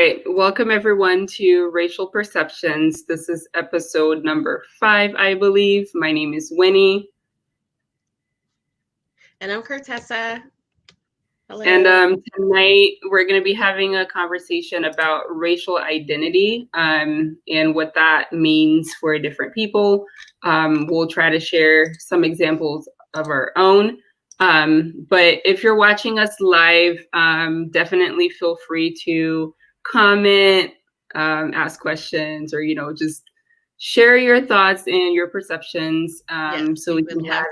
right, welcome everyone to Racial Perceptions. This is episode number 5, I believe. My name is Winnie. And I'm Cortessa. Hello. And tonight we're going to be having a conversation about racial identity and what that means for different people. We'll try to share some examples of our own. But if you're watching us live, definitely feel free to comment, ask questions, or, just share your thoughts and your perceptions so we can have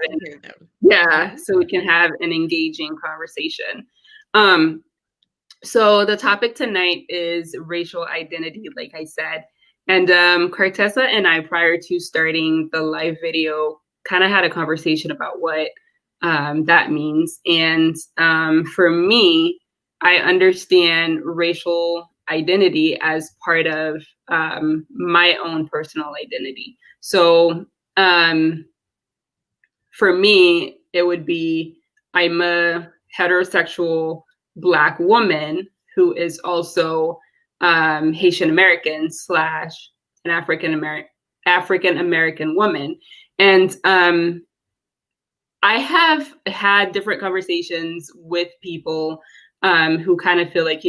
so we can have an engaging conversation. So the topic tonight is racial identity, like I said. And Cartessa and I, prior to starting the live video, kind of had a conversation about what that means. And for me, I understand racial identity as part of my own personal identity. So for me, it would be I'm a heterosexual Black woman who is also Haitian American / an African American woman. And I have had different conversations with people who kind of feel like,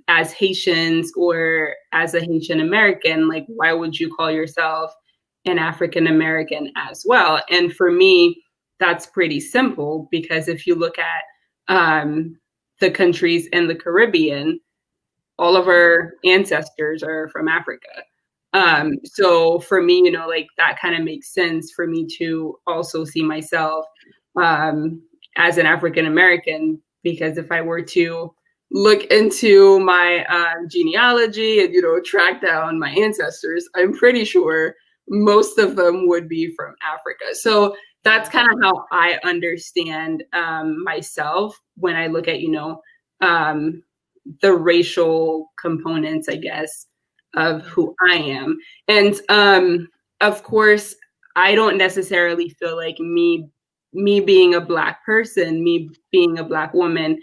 as Haitians or as a Haitian American, like, why would you call yourself an African American as well? And for me, that's pretty simple, because if you look at the countries in the Caribbean, all of our ancestors are from Africa. So for me, that kind of makes sense for me to also see myself as an African American, because if I were to look into my genealogy and, track down my ancestors, I'm pretty sure most of them would be from Africa. So that's kind of how I understand myself when I look at, the racial components, I guess, of who I am. And of course, I don't necessarily feel like me being a Black person, me being a Black woman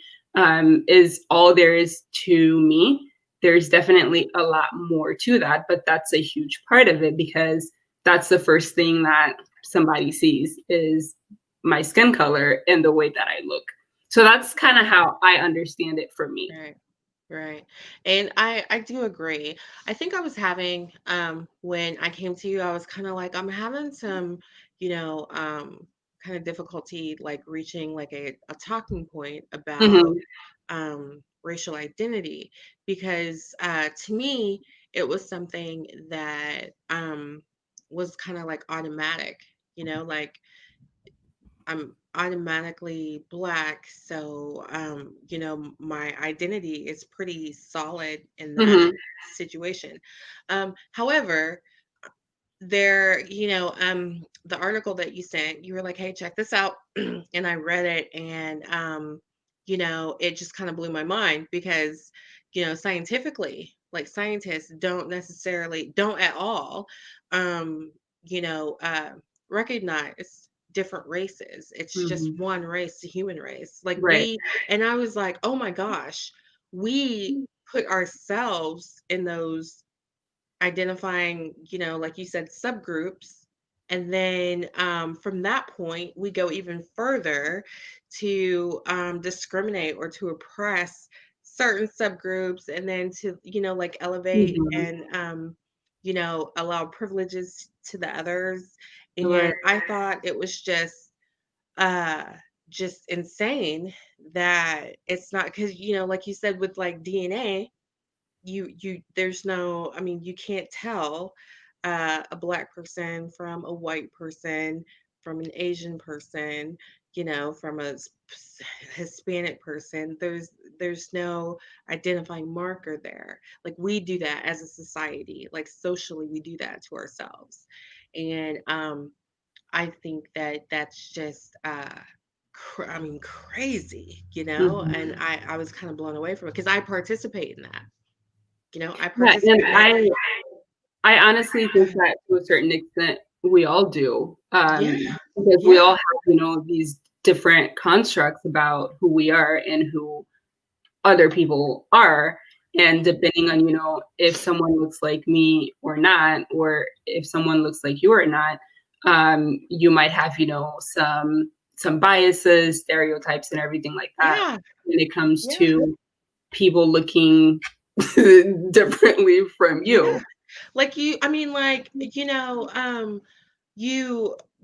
is all there is to me. There's definitely a lot more to that, but that's a huge part of it, because that's the first thing that somebody sees is my skin color and the way that I look. So that's kind of how I understand it for me. Right. And I do agree. I think I was having, when I came to you, I was kind of like, I'm having some, kind of difficulty, like reaching like a talking point about racial identity, because to me, it was something that was kind of like automatic, like I'm automatically Black, so my identity is pretty solid in that situation. However, there, the article that you sent, you were like, "Hey, check this out," and I read it, and it just kind of blew my mind, because scientifically, like, scientists don't at all, you know, uh, recognize different races. It's just one race, the human race. Like, Right. and I was like, oh my gosh, we put ourselves in those identifying, like you said, subgroups. And then from that point, we go even further to discriminate or to oppress certain subgroups, and then to, like, elevate and, allow privileges to the others. And I thought it was uh, just insane that it's not, because, like you said, with like DNA, there's no, I mean, you can't tell a Black person from a white person, from an Asian person, from a Hispanic person. There's no identifying marker there. Like, we do that as a society, like, socially we do that to ourselves. And I think that that's just I mean, crazy, and I was kind of blown away from it, because I participate in that. I participate. And I honestly think that to a certain extent we all do, because we all have, these different constructs about who we are and who other people are. And depending on, if someone looks like me or not, or if someone looks like you or not, you might have, some biases, stereotypes, and everything like that Yeah. when it comes Yeah. to people looking differently from Yeah. you. Like you, I mean, like, you,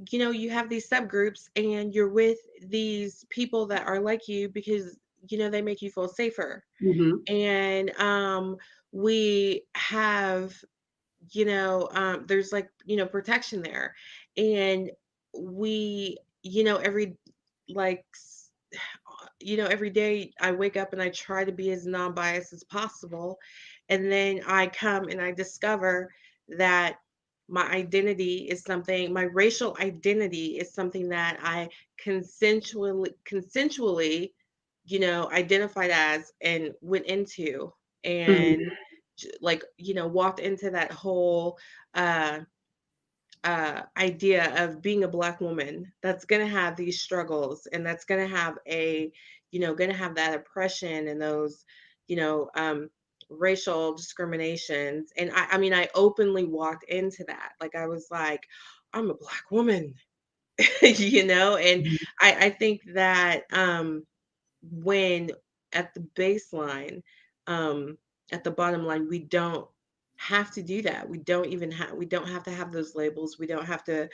you have these subgroups and you're with these people that are like you because, they make you feel safer. Hmm. And we have, there's like, protection there. And we, every like every day I wake up and I try to be as non-biased as possible. And then I come and I discover that my racial identity is something that I consensually, identified as and went into, and Hmm. like, walked into that whole uh idea of being a Black woman that's going to have these struggles, and that's going to have going to have that oppression and those, you know, um, racial discriminations. And I mean, I openly walked into that. Like, I was like, I'm a Black woman, and I think that when at the baseline, um, at the bottom line, we don't have to do that. We don't have to have those labels. We don't have to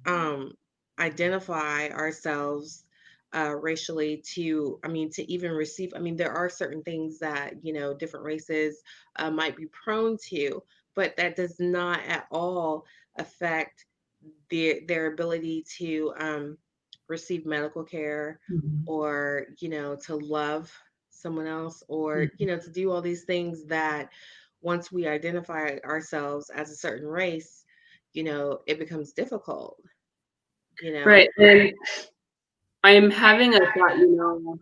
um, identify ourselves racially to, I mean, to even receive. I mean, there are certain things that, different races might be prone to, but that does not at all affect their ability to receive medical care, Hmm. or, to love someone else, or, to do all these things that once we identify ourselves as a certain race, it becomes difficult, you know? Right. And I'm having a thought,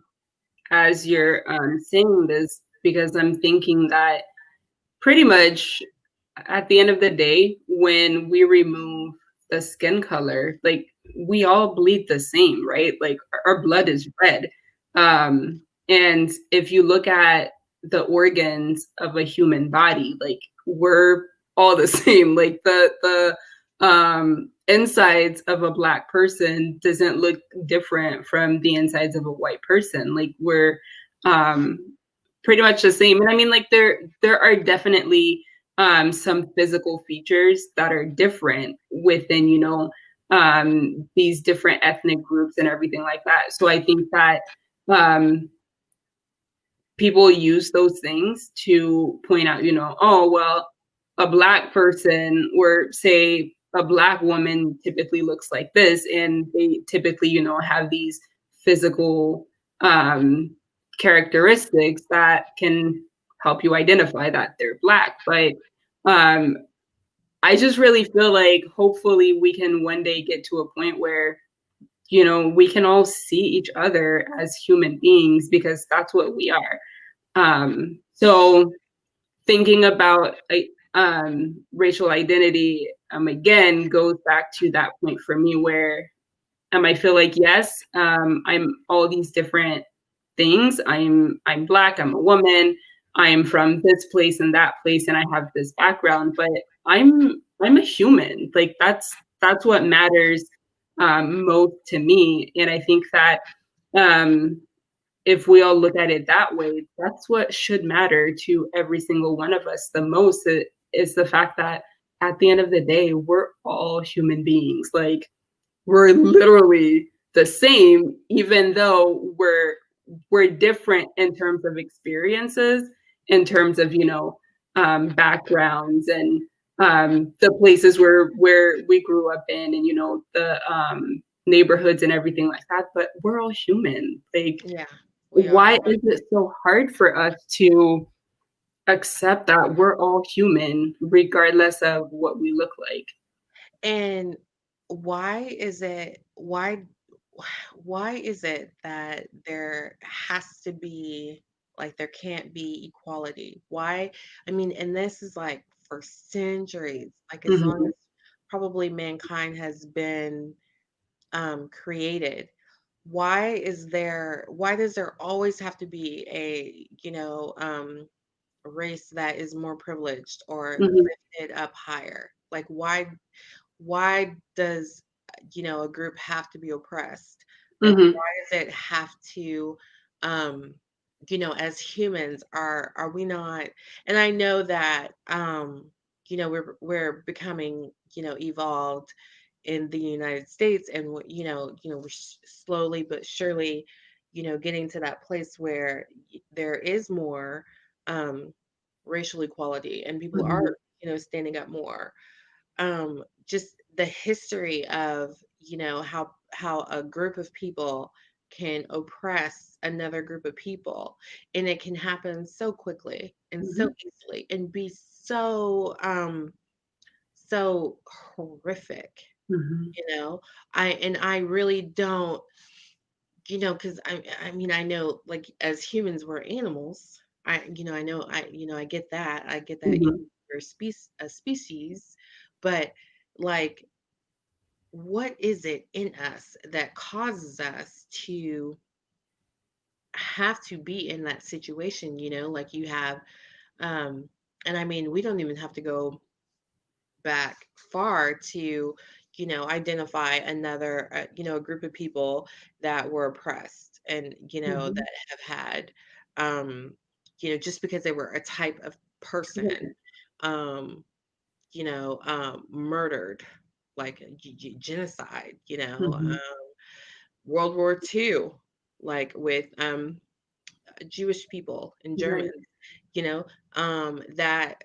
as you're saying this, because I'm thinking that pretty much at the end of the day, when we remove the skin color, like we all bleed the same, right? Like our blood is red. And if you look at the organs of a human body, like we're all the same. Like the insides of a black person doesn't look different from the insides of a white person. Like we're um pretty much the same. And I mean, like there are definitely some physical features that are different within, these different ethnic groups and everything like that. So I think that um, people use those things to point out, oh, well, a black person or say a black woman typically looks like this, and they typically, have these physical um, characteristics that can help you identify that they're black. But um, I just really feel like hopefully we can one day get to a point where, we can all see each other as human beings because that's what we are. So thinking about racial identity again goes back to that point for me where I feel like yes, I'm all these different things. I'm black. I'm a woman. I'm from this place and that place, and I have this background. But I'm a human. Like that's what matters most to me. And I think that um, if we all look at it that way, that's what should matter to every single one of us the most. Is the fact that at the end of the day, we're all human beings. Like we're literally the same, even though we're different in terms of experiences, in terms of backgrounds and the places where we grew up in, and the neighborhoods and everything like that. But we're all human. Like, Yeah, we why are. is it so hard for us to accept that we're all human, regardless of what we look like? And why is it, why is it that there has to be, like, there can't be equality? Why? I mean, and this is like for centuries, like as long Mhm. as probably mankind has been created. Why does there always have to be a, race that is more privileged or Mhm. lifted up higher? Like, why does, a group have to be oppressed? Like, Mhm. why does it have to, um, as humans, are we not? And I know that, we're becoming, evolved in the United States, and we're slowly but surely, getting to that place where there is more, um, racial equality, and people are, Mhm. standing up more. Just the history of, how a group of people can oppress another group of people, and it can happen so quickly and so Mhm. easily and be so horrific. Mhm. you know I really don't, because I mean, I know, like, as humans we're animals. I get that. I get that, Mhm. we're a species, but, like, what is it in us that causes us to have to be in that situation? Like, you have, um and I mean, we don't even have to go back far to, identify another, a group of people that were oppressed, and, Mhm. that have had, just because they were a type of person, Right. um murdered, like genocide, Mhm. World War II, like, with, Jewish people and Germans, Right. that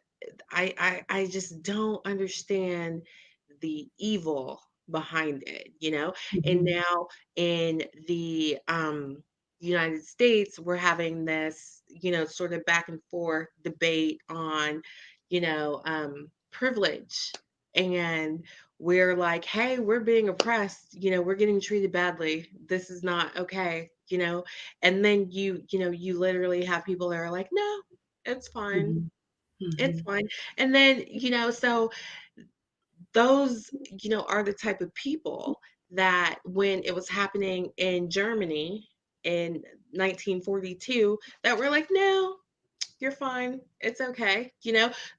I just don't understand the evil behind it, and Mhm. now in the, United States, we're having this, sort of back and forth debate on, privilege. And we're like, hey, we're being oppressed, we're getting treated badly. This is not okay, and then you literally have people that are like, no, it's fine. Mhm. It's Mhm. fine. And then, so those, are the type of people that, when it was happening in Germany in 1942, that were like, no, you're fine. It's okay.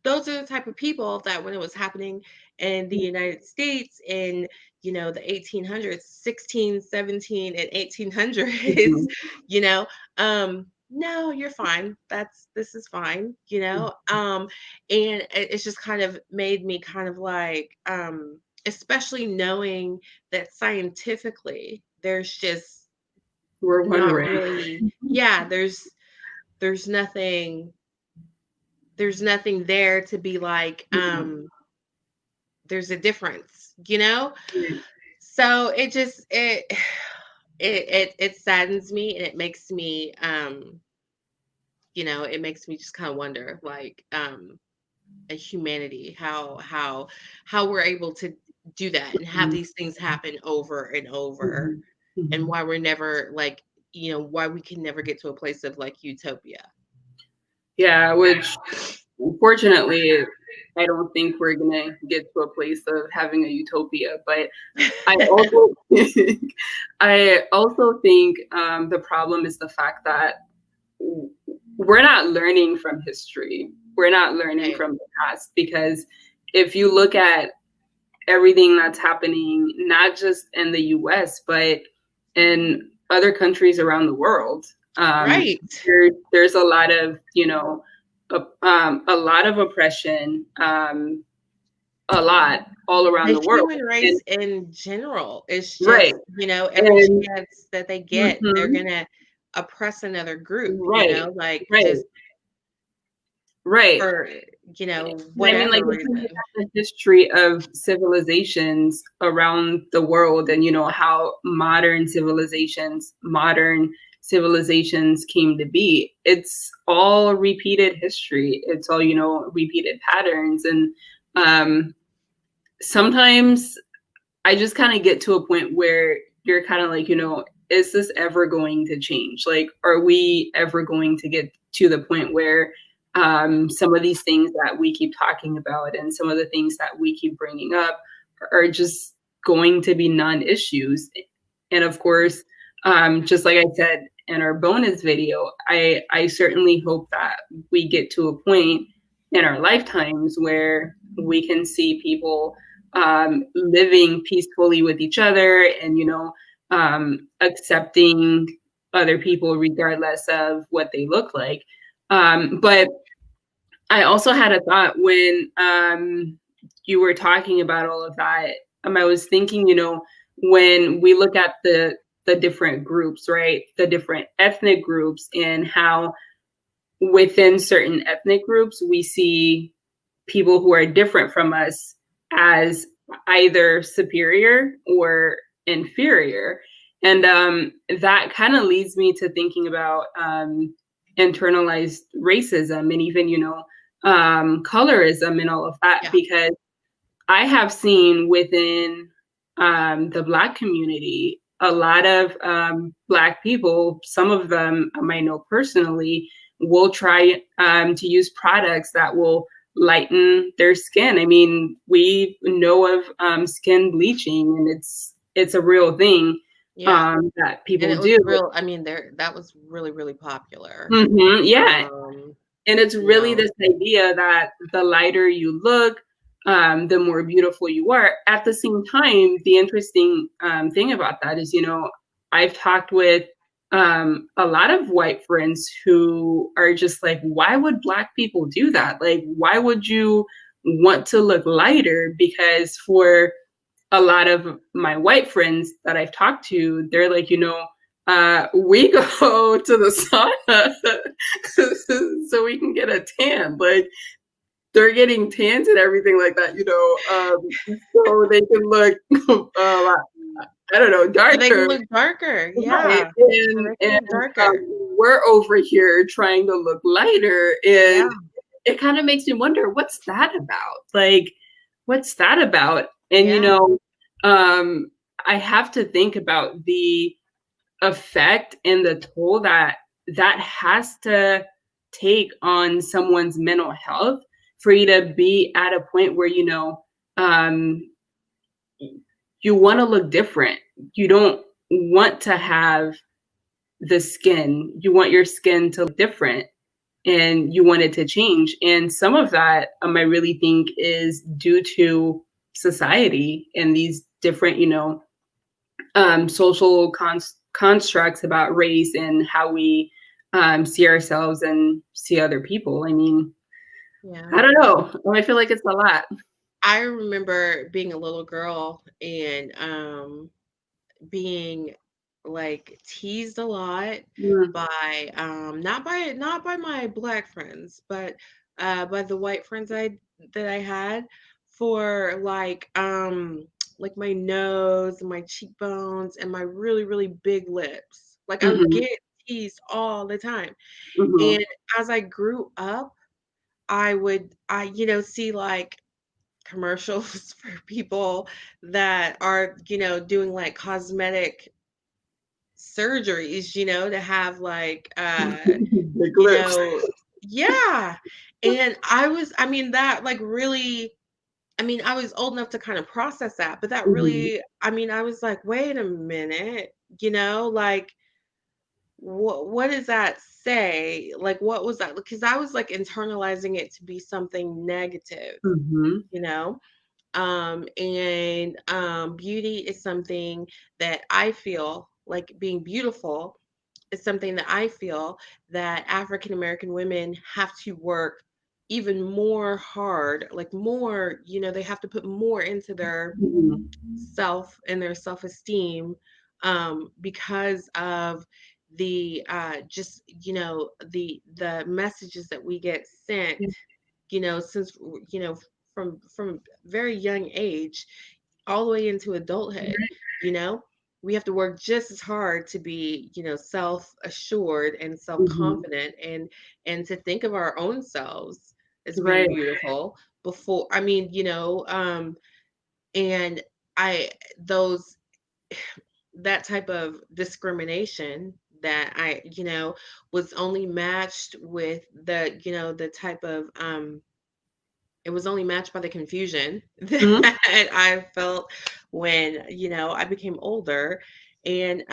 Those are the type of people that, when it was happening in the United States in, the 1800s, 16, 17, and 1800s, Mhm. no, you're fine. This is fine, and it's just kind of made me kind of like, especially knowing that scientifically there's just We're one not race. really, yeah, there's nothing there's nothing there to be like, Mhm. there's a difference, Right. so it just it saddens me, and it makes me just kind of wonder, like, a humanity, how we're able to do that and have Mhm. these things happen over and over, Mhm. and Mhm. why we're never, like, why we can never get to a place of, like, utopia. Yeah, which unfortunately, I don't think we're gonna get to a place of having a utopia. But I also I also think the problem is the fact that we're not learning from history. We're not learning Right. from the past because if you look at everything that's happening, not just in the US, but in other countries around the world. Right. There's a lot of, a lot of oppression, a lot all around The the world. human And race in general is right. just, every And chance that they get, they're mhm, gonna oppress another group, right, like, right, just right. for, I mean, like, whatever if you look reason. at the history of civilizations around the world and, how modern civilizations came to be, it's all repeated history. It's all, repeated patterns. And um, sometimes I just kind of get to a point where you're kind of like, is this ever going to change? Like, are we ever going to get to the point where some of these things that we keep talking about and some of the things that we keep bringing up are just going to be non-issues? And of course, just like I said, in our bonus video, I certainly hope that we get to a point in our lifetimes where we can see people living peacefully with each other and, accepting other people regardless of what they look like. But I also had a thought when you were talking about all of that. I was thinking, when we look at the different groups, right? The different ethnic groups, and how within certain ethnic groups we see people who are different from us as either superior or inferior. And that kind of leads me to thinking about internalized racism and even, colorism and all of that, Yeah. because I have seen within the Black community a lot of Black people, some of them I might know personally, will try to use products that will lighten their skin. I mean, we know of skin bleaching, and it's a real thing Yeah. that And people it was do. real, I mean, that was really, really popular. Yeah, Um, and it's you really know, this idea that the lighter you look, the more beautiful you are. At the same time, the interesting thing about that is, I've talked with a lot of white friends who are just like, why would Black people do that? Like, why would you want to look lighter? Because for a lot of my white friends that I've talked to, they're like, we go to the sauna so we can get a tan. Like, they're getting tans and everything like that, so they can look, I don't know, so they can darker. look darker. Right. Yeah. So And, they can look darker. we're over here trying to look lighter. Yeah. And it kind of makes me wonder, what's that about? Like, what's that about? And, Yeah. I have to think about the effect and the toll that that has to take on someone's mental health for you to be at a point where, um, you want to look different. You don't want to have the skin. You want your skin to look different, and you want it to change. And some of that, I really think, is due to society and these different, social constructs about race and how we see ourselves and see other people. I mean, Yeah. I don't know. I feel like it's a lot. I remember being a little girl and being like teased a lot Mm, by not by my Black friends, but by the white friends that I had for like my nose and my cheekbones and my really, really big lips. Like I would mhm, get teased all the time. mhm, And as I grew up, I see like commercials for people that are, doing like cosmetic surgeries, to have like big you lips. know, yeah. And I mean that like really, I mean, I was old enough to kind of process that, but that Mhm, really, I mean, I was like, wait a minute, like what does that say? Like what was that? Because I was like internalizing it to be something negative, mhm, you know? And beauty is something that I feel like being beautiful is something that I feel that African American women have to work even more hard, like more, they have to put more into their mhm, self and their self-esteem, because of the just the messages that we get sent, since from very young age all the way into adulthood, you know, we have to work just as hard to be, self-assured and mhm. self-confident, and to think of our own selves as being Right. beautiful before, I mean, and I those that type of discrimination that was only matched with the type of it was only matched by the confusion Mhm, that I felt when, I became older. And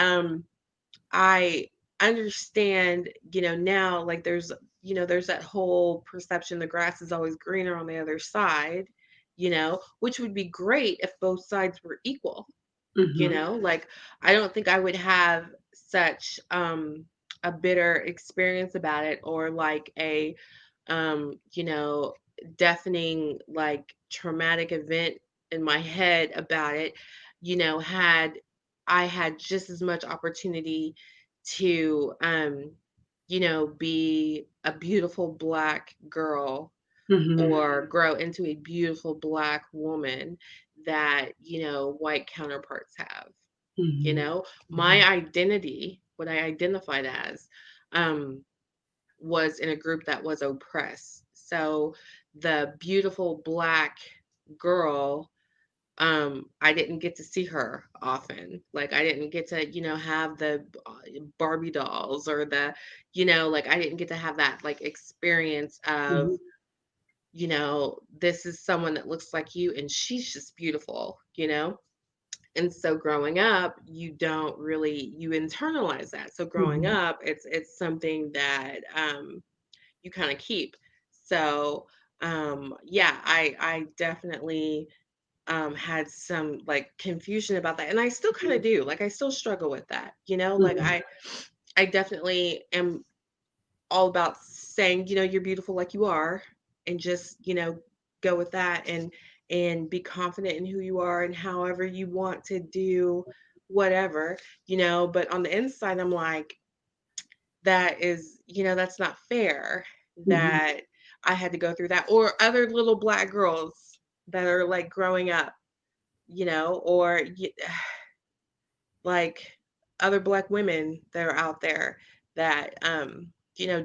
I understand, now, like there's that whole perception the grass is always greener on the other side, which would be great if both sides were equal. Mhm. Like I don't think I would have such a bitter experience about it, or like a you know deafening, like traumatic event in my head about it, had I had just as much opportunity to be a beautiful Black girl Mhm. or grow into a beautiful Black woman that, white counterparts have. Mhm. My Mhm. identity, what I identified as, um, was in a group that was oppressed. So the beautiful Black girl, I didn't get to see her often. Like I didn't get to, have the Barbie dolls, or the, like I didn't get to have that like experience of, Mhm. this is someone that looks like you and she's just beautiful. And so growing up, you internalize that. So growing Mhm. up, it's something that you kind of keep. So yeah, I definitely had some like confusion about that. And I still kind of do. Like I still struggle with that. Like Mhm. I definitely am all about saying, you're beautiful like you are, and just, go with that, and be confident in who you are and however you want to do whatever. But on the inside, I'm like, that's not fair Mhm. that I had to go through that, or other little Black girls that are like growing up, or like other Black women that are out there that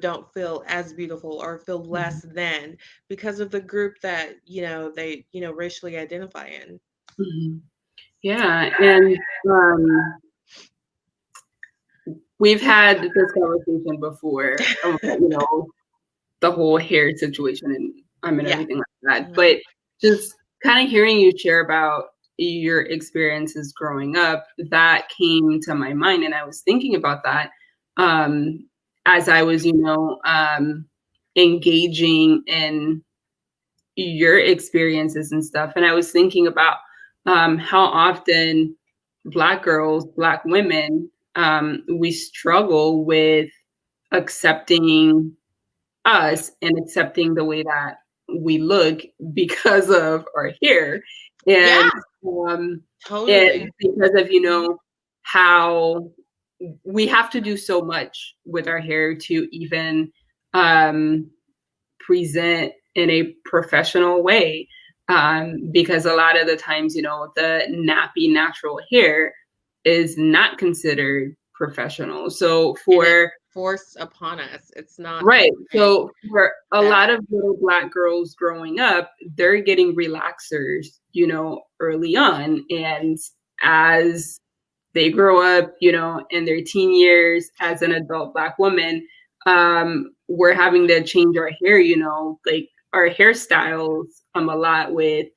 don't feel as beautiful or feel Mhm. less than because of the group that they racially identify in. Mhm. Yeah, and we've had this conversation before about, the whole hair situation and and Yeah. everything like that. Mhm. But just kind of hearing you share about your experiences growing up, that came to my mind, and I was thinking about that um, as I was, engaging in your experiences and stuff. And I was thinking about how often Black girls, Black women, we struggle with accepting us and accepting the way that we look because of our hair, Yeah, and um totally. and because of Mhm. how we have to do so much with our hair to even um present in a professional way, because a lot of the times, the nappy natural hair is not considered professional. So And it's for forced upon us. It's not right. something So for a that lot of little Black girls growing up, they're getting relaxers, early on. And as they grow up, in their teen years as an adult Black woman, we're having to change our hair, like our hairstyles a lot with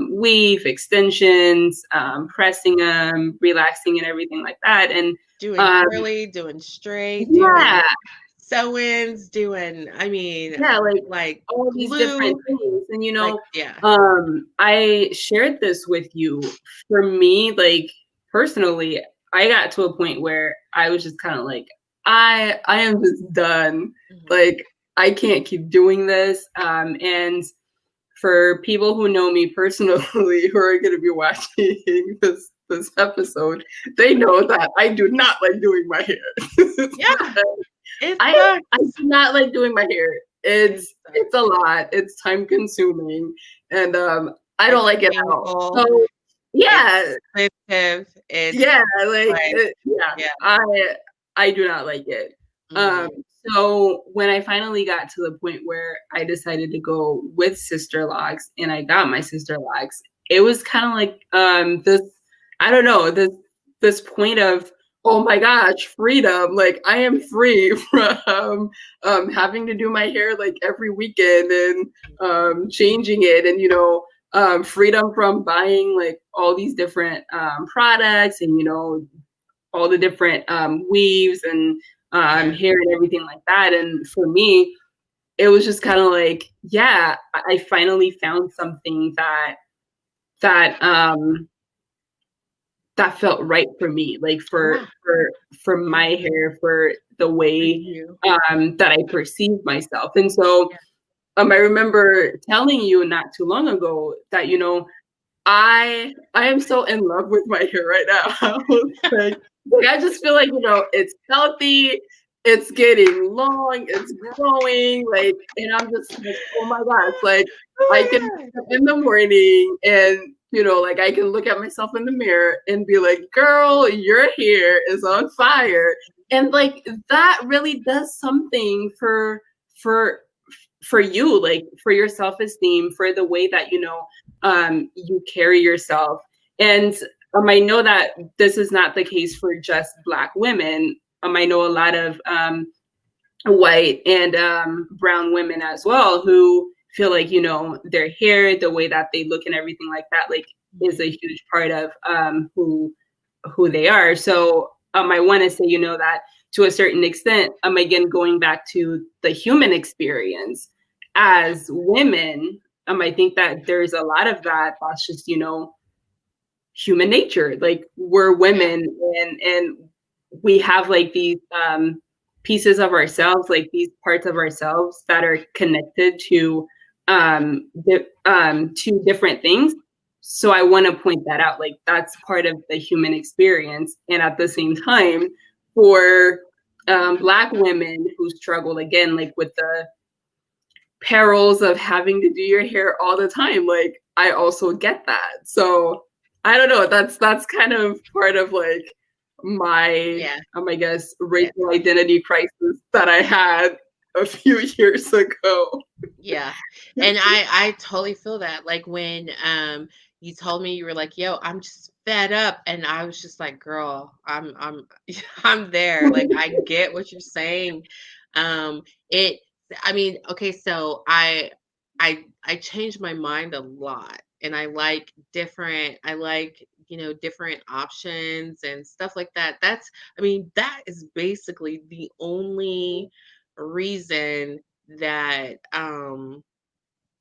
weave, extensions, pressing them, relaxing and everything like that. And doing um, curly, doing straight, doing yeah, sew-ins, doing, I mean, yeah, like like all these different glue, things. And like, yeah. I shared this with you. For me, like personally, I got to a point where I was just kind of like, I am just done. Mhm. Like I can't keep doing this. And for people who know me personally who are going to be watching this episode, they know that I do not like doing my hair. Yeah, it I do sucks. not like doing my hair. It It's a sucks. lot. It's time consuming, and I don't It's like it at all. So painful, it's yeah, expensive, it's yeah, like like, yeah, yeah. I do not like it. Um, Mhm. so when I finally got to the point where I decided to go with Sister Locks and I got my Sister Locks, it was kind of like this, I don't know, this point of, oh my gosh, freedom. Like I am free from having to do my hair like every weekend and changing it, and freedom from buying like all these different products, and all the different weaves and Yeah. hair and everything like that. And for me, it was just kind of like, yeah, I finally found something that that felt right for me, like Yeah. for my hair, for the For way you. that I perceive myself. And so Yeah. I remember telling you not too long ago that, I am so in love with my hair right now. I was like, I just feel like, it's healthy, it's getting long, it's growing, like, and I'm just like, oh my gosh, like I Oh can my wake God. up in the morning and like I can look at myself in the mirror and be like, girl, your hair is on fire. And like that really does something for for you, like for your self-esteem, for the way that you carry yourself. And I know that this is not the case for just Black women. I know a lot of white and brown women as well who feel like their hair, the way that they look and everything like that, like is a huge part of who they are. So I want to say that to a certain extent, again going back to the human experience as women, I think that there's a lot of that's just human nature. Like we're Yeah. women, and we have like these pieces of ourselves, like these parts of ourselves that are connected to different things. So I want to point that out, like that's part of the human experience. And at the same time, for Black women who struggle again, like with the perils of having to do your hair all the time, like I also get that. So I don't know, that's kind of part of like my Yeah. I guess Yeah. racial identity crisis that I had a few years ago. Yeah. And I totally feel that. Like when you told me you were like, "Yo, I'm just fed up." And I was just like, "Girl, I'm I'm there. Like I get what you're saying." It I mean, okay, so I changed my mind a lot and I like, different options and stuff like that. I mean, that is basically the only reason that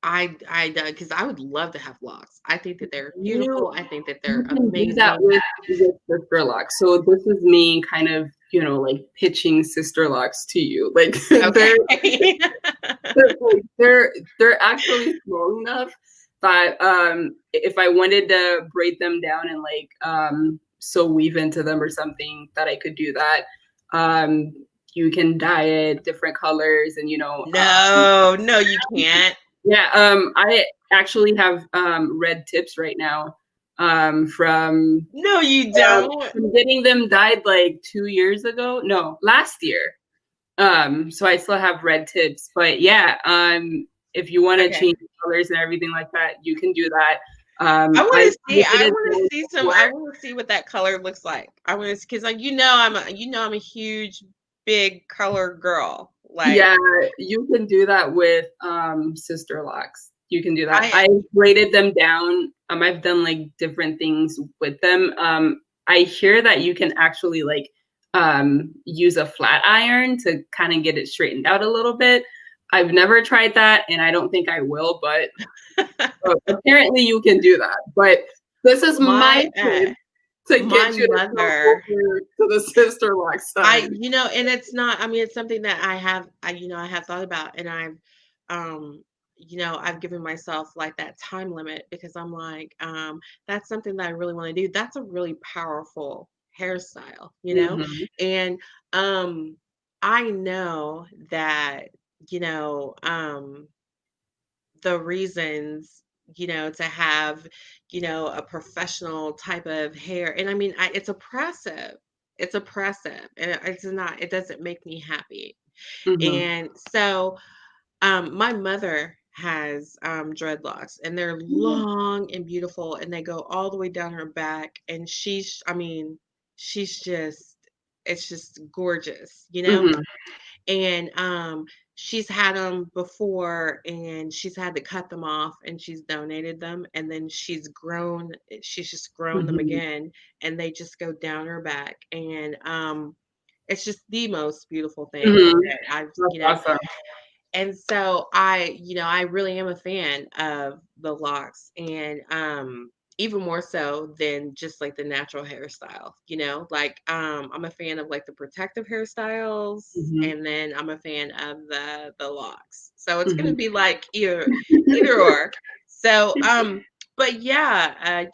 because I would love to have locks. I think that they're You beautiful. I think that they're you can do that amazing. with Sister Locks. So this is me kind of, like pitching Sister Locks to you. Like Okay. they're actually small enough that if I wanted to braid them down and like sew weave into them or something, that I could do that. Um you can dye it different colors and No, no, you can't. yeah, I actually have red tips right now from No, you don't. getting them dyed like 2 years ago. No, last year. So I still have red tips, but yeah, if you want to Okay. change colors and everything like that, you can do that. I I want to see. I visited want to them see some. before. I want to see what that color looks like. I want to because like I'm a huge big color girl. Like Yeah, you can do that with Sister Locks. You can do that. I I braided them down. I've done like different things with them. I hear that you can actually like use a flat iron to kind of get it straightened out a little bit. I've never tried that and I don't think I will, but apparently you can do that. But this is my my tip to my get you to come mother over to the Sister Locks side. and it's not, I mean, it's something that I have thought about and um, I've given myself like that time limit because I'm like, that's something that I really want to do. That's a really powerful hairstyle, you know? Mhm. And I know that, you know, the reasons to have a professional type of hair and I mean it's oppressive and it doesn't make me happy Mhm. and so my mother has dreadlocks and they're long and beautiful and they go all the way down her back and she's just it's just gorgeous, Mhm. and she's had them before and she's had to cut them off and she's donated them and then she's just grown them Mhm. again and they just go down her back and It's just the most beautiful thing Mhm. that I've, That's awesome. and so I really am a fan of the locks, and even more so than just like the natural hairstyle, like I'm a fan of like the protective hairstyles, Mhm. and then I'm a fan of the locks. So it's gonna Mhm. be like either or. So but yeah,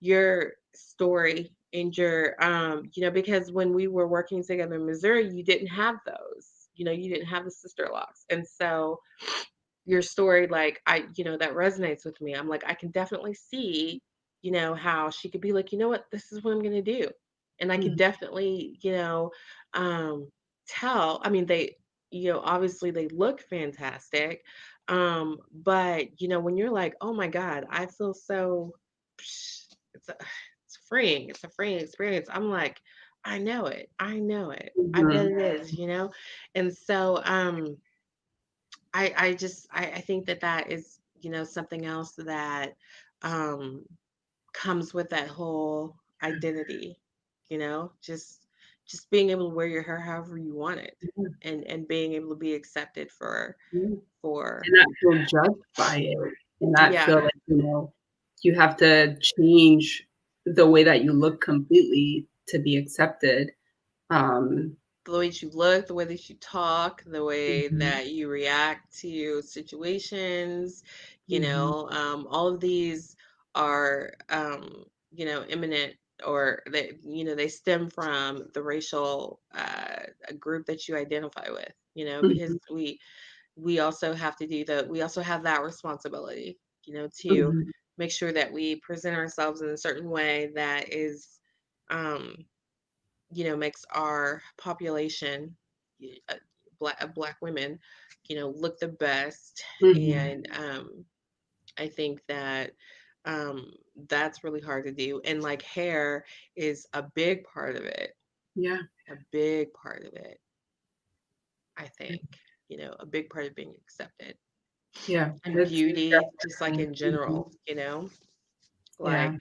your story and your because when we were working together in Missouri, you didn't have those. You didn't have the sister locks. And so your story, like, that resonates with me. I'm like, I can definitely see, how she could be like, you know what, this is what I'm gonna do. And I could Mhm. definitely, um tell. I mean, they, obviously they look fantastic. But when you're like, oh my God, I feel so it's a it's freeing. It's a freeing experience. I'm like, I know it. I know it. I bet Mhm. it is. And so I think that is, something else that um comes with that whole identity, just being able to wear your hair however you want it, Yeah. and being able to be accepted Yeah. for And not feel judged by it, and not yeah, feel like, you have to change the way that you look completely to be accepted. Um, the way that you look, the way that you talk, the way mhm. that you react to situations, Mhm. all of these are, imminent, or they stem from the racial group that you identify with, because Mhm. we also have to we also have that responsibility, to Mhm. make sure that we present ourselves in a certain way that is, um, makes our population, black women, look the best. Mhm. And I think that that's really hard to do. And like hair is a big part of it, Yeah. a big part of it, I think, a big part of being accepted, Yeah. and It's beauty, just like definitely. in Mhm. general, Yeah. like,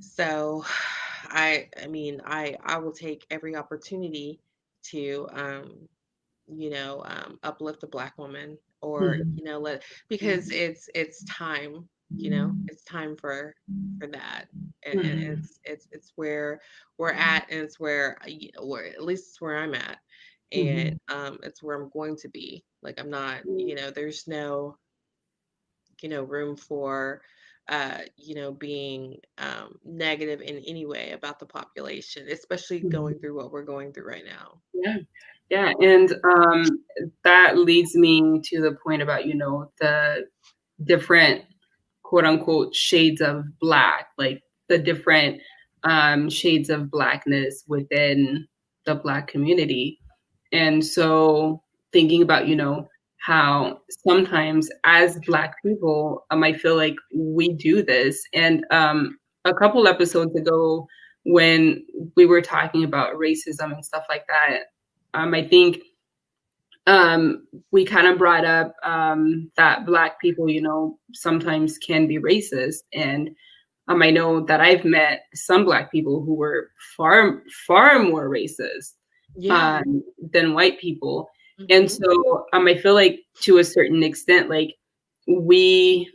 so I mean, I will take every opportunity to uplift a black woman, or Mhm. because it's time, it's time for that. And Mhm. it's where we're at, and it's where, where at least it's where I'm at. And Mhm. it's where I'm going to be. Like, I'm not, there's no, room for being negative in any way about the population, especially Mhm. going through what we're going through right now. Yeah. Yeah, and that leads me to the point about, the different quote unquote shades of black, like the different shades of blackness within the black community. And so thinking about, how sometimes as black people, I feel like we do this. And a couple episodes ago, when we were talking about racism and stuff like that, I think we kind of brought up that black people, sometimes can be racist. And I know that I've met some black people who were far, far more racist Yeah. um, than white people. And Hmm. so I feel like to a certain extent, like we,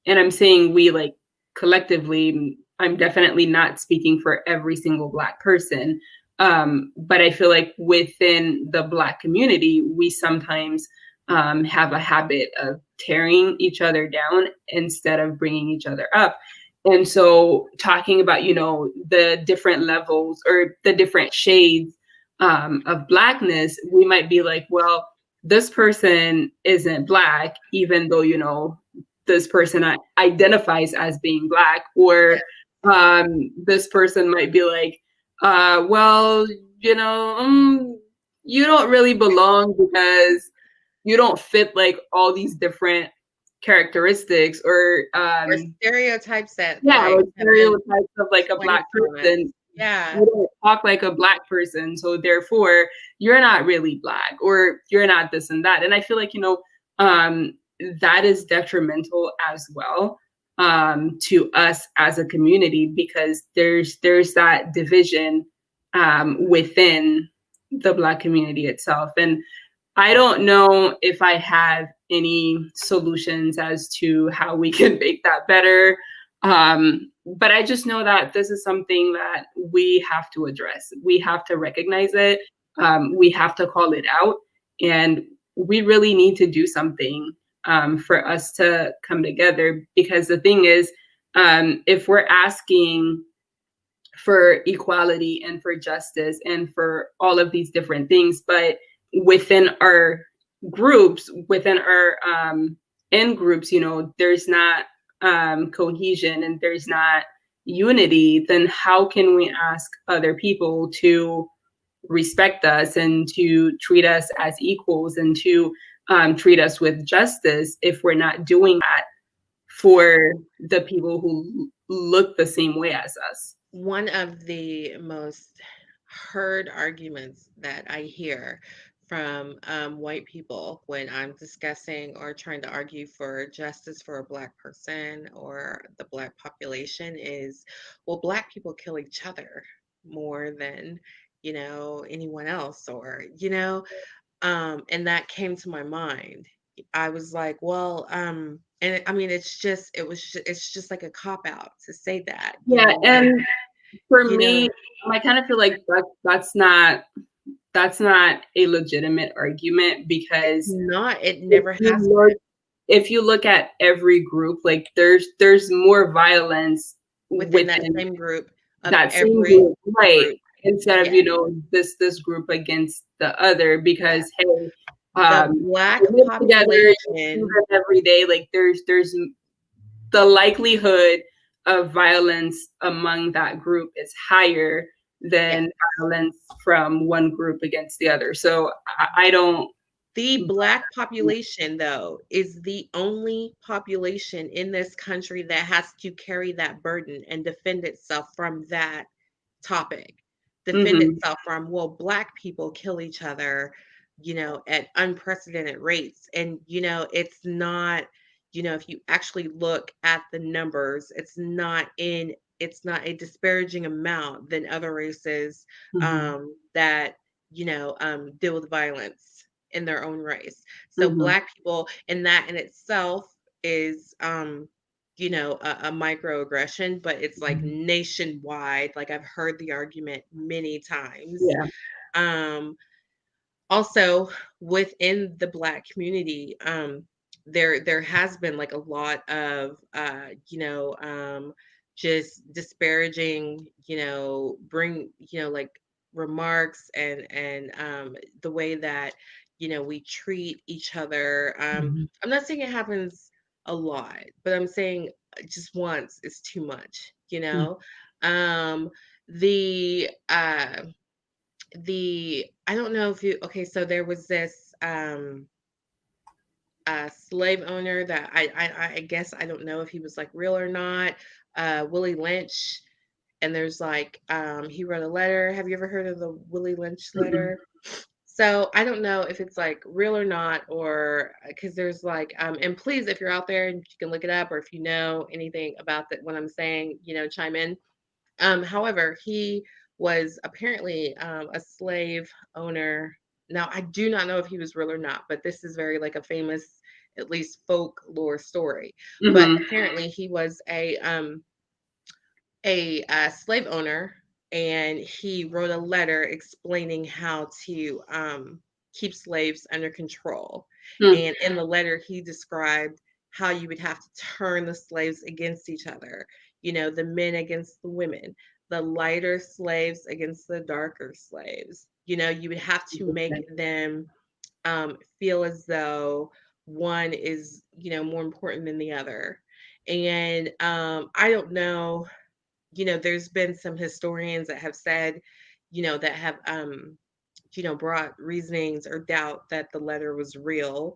and I'm saying we, like, collectively, I'm definitely not speaking for every single black person. But I feel like within the black community, we sometimes have a habit of tearing each other down instead of bringing each other up. And so talking about, the different levels or the different shades of blackness, we might be like, well, this person isn't black, even though, this person identifies as being black, Yeah. or this person might be like, well, you don't really belong because you don't fit like all these different characteristics, or Or stereotypes that yeah, like like have been stereotypes of like a black placed on us. person. Yeah. You don't talk like a black person, so therefore you're not really black, or you're not this and that. And I feel like, that is detrimental as well to us as a community, because there's that division within the Black community itself. And I don't know if I have any solutions as to how we can make that better. But I just know that this is something that we have to address. We have to recognize it. We have to call it out. And we really need to do something for us to come together. Because the thing is, if we're asking for equality and for justice and for all of these different things, but within our groups, within our in groups, there's not cohesion and there's not unity, then how can we ask other people to respect us and to treat us as equals and to treat us with justice if we're not doing that for the people who look the same way as us? One of the most heard arguments that I hear from white people when I'm discussing or trying to argue for justice for a Black person or the Black population is, well, Black people kill each other more than, anyone else, or, and that came to my mind. I was like, well, and I mean, it's just like a cop out to say that, Yeah, and for you know, me, I kind of feel like that's not a legitimate argument it's because not, it if never you has look if you look at every group, like there's more violence within that within same group of that same every group, right? group. Instead of Yes. this group against the other, Yeah. because hey, The we Black live together, you see population, them every day. Like there's the likelihood of violence among that group is higher yeah. than violence from one group against the other. So I don't. The Black population, though, is the only population in this country that has to carry that burden and defend itself from that topic. Defend Mhm, itself from, well, Black people kill each other, at unprecedented rates. And, it's not, if you actually look at the numbers, it's not a disparaging amount than other races mhm, that, deal with violence in their own race. So mhm, Black people, and that in itself is a microaggression, but it's like mhm. nationwide. Like I've heard the argument many times. Yeah. Um, Also within the Black community, there has been like a lot of just disparaging, bring, like remarks and the way that we treat each other. Mhm, I'm not saying it happens a lot, but I'm saying just once is too much, mhm, um the I don't know if you okay, so there was this slave owner that I guess I don't know if he was like real or not, Willie Lynch, and there's like he wrote a letter. Have you ever heard of the Willie Lynch mhm, letter? So I don't know if it's like real or not, or because there's like and please, if you're out there and you can look it up, or if you know anything about that what I'm saying, chime in. However, he was apparently a slave owner. Now, I do not know if he was real or not, but this is very like a famous, at least folklore story. But mhm, apparently, he was a slave owner, and he wrote a letter explaining how to keep slaves under control. mhm, And in the letter, he described how you would have to turn the slaves against each other, the men against the women, the lighter slaves against the darker slaves. You would have to make them feel as though one is, more important than the other. And I don't know, there's been some historians that have said, that have, brought reasonings or doubt that the letter was real.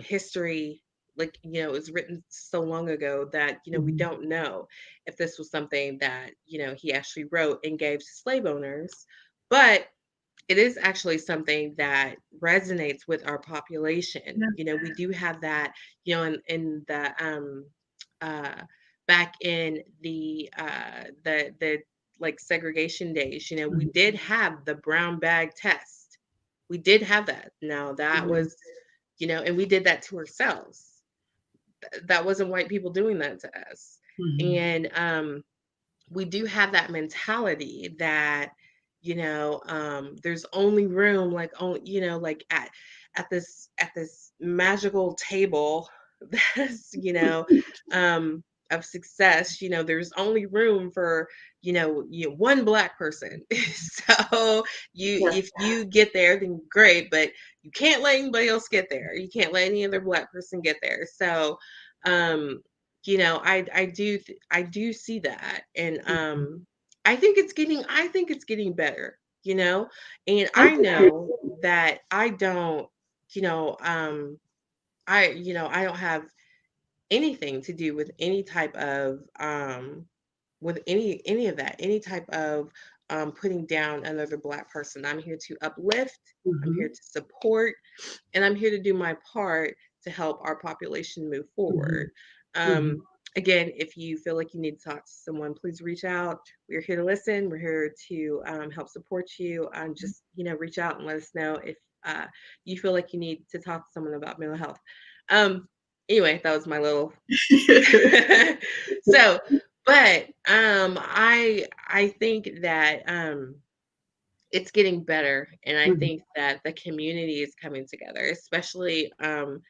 History, like, is written so long ago that, we mhm. don't know if this was something that, he actually wrote and gave to slave owners. But it is actually something that resonates with our population. Yeah. We do have that, in the uh back in the like segregation days, we did have the brown bag test. We did have that. Now that was, and we did that to ourselves. That wasn't white people doing that to us. And we do have that mentality that, there's only room, like, like at this magical table that's, of success, there's only room for, one Black person. So if you get there, then great, but you can't let anybody else get there. You can't let any other Black person get there. So, I do see that, and I think it's getting better, and I know that I don't, I don't have anything to do with any type of with any of that, any type of putting down another Black person. I'm here to uplift, I'm here to support, and I'm here to do my part to help our population move forward. Again, if you feel like you need to talk to someone, please reach out. We're here to listen. We're here to help support you. Just, reach out and let us know if you feel like you need to talk to someone about mental health. Anyway, that was my little. So, but I think that it's getting better, and I think that the community is coming together, especially when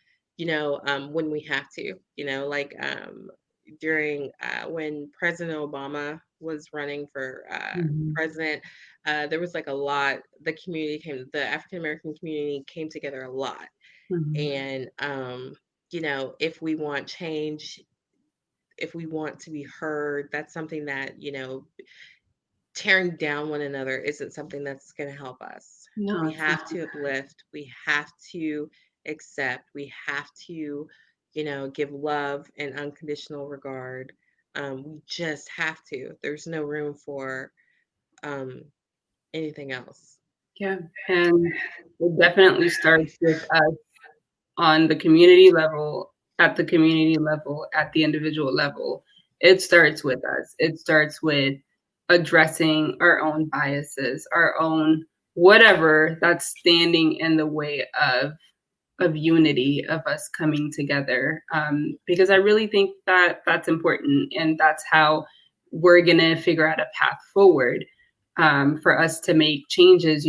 we have to, like during when President Obama was running for president, there was like a lot. The African American community came together a lot, and if we want change, if we want to be heard, that's something that tearing down one another isn't something that's going to help us. No, We have to uplift. We have to accept. We have to, give love and unconditional regard. We just have to. There's no room for anything else. Yeah, and it definitely starts with us on the community level, at the community level, at the individual level. It starts with us. It starts with addressing our own biases, our own whatever that's standing in the way of unity, of us coming together. Because I really think that that's important, and that's how we're gonna figure out a path forward for us to make changes,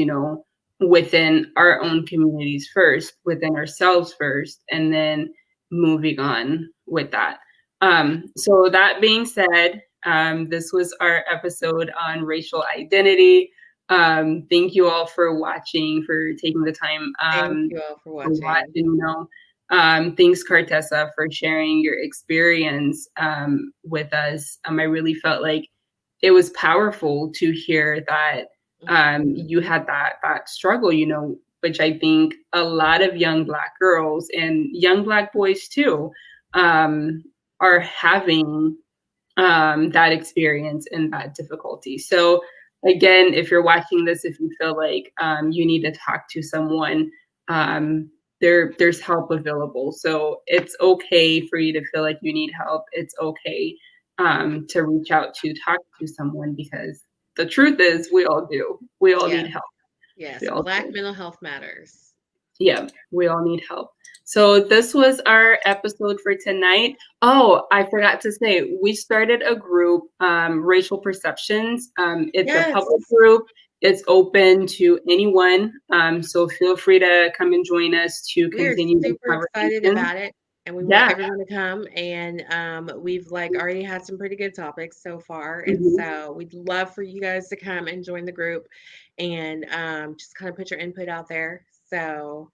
within our own communities first, within ourselves first, and then moving on with that. So that being said, this was our episode on racial identity. Thank you all for watching, for taking the time. Thank you all for watching. Thanks, Cartessa, for sharing your experience with us. I really felt like it was powerful to hear that you had that struggle, which I think a lot of young Black girls and young Black boys too are having that experience and that difficulty. So again, if you're watching this, if you feel like you need to talk to someone, there's help available. So it's okay for you to feel like you need help. It's okay to reach out to talk to someone, because the truth is we all do. We all need help. Yes, Black mental health matters. Yeah, we all need help. So this was our episode for tonight. Oh, I forgot to say, we started a group, Racial Perceptions. It's a public group. It's open to anyone. So feel free to come and join us to continue. We're super excited about it. And we want everyone to come. And we've already had some pretty good topics so far. And so we'd love for you guys to come and join the group and just kind of put your input out there. So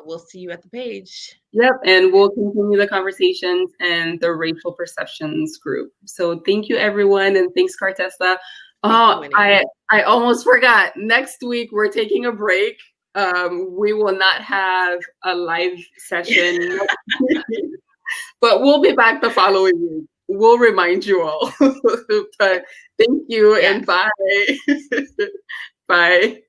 we'll see you at the page. Yep. And we'll continue the conversations in the Racial Perceptions group. So thank you, everyone. And thanks, Cartessa. Oh, I almost forgot. Next week, we're taking a break. We will not have a live session, but we'll be back the following week. We'll remind you all. But thank you and bye. Bye.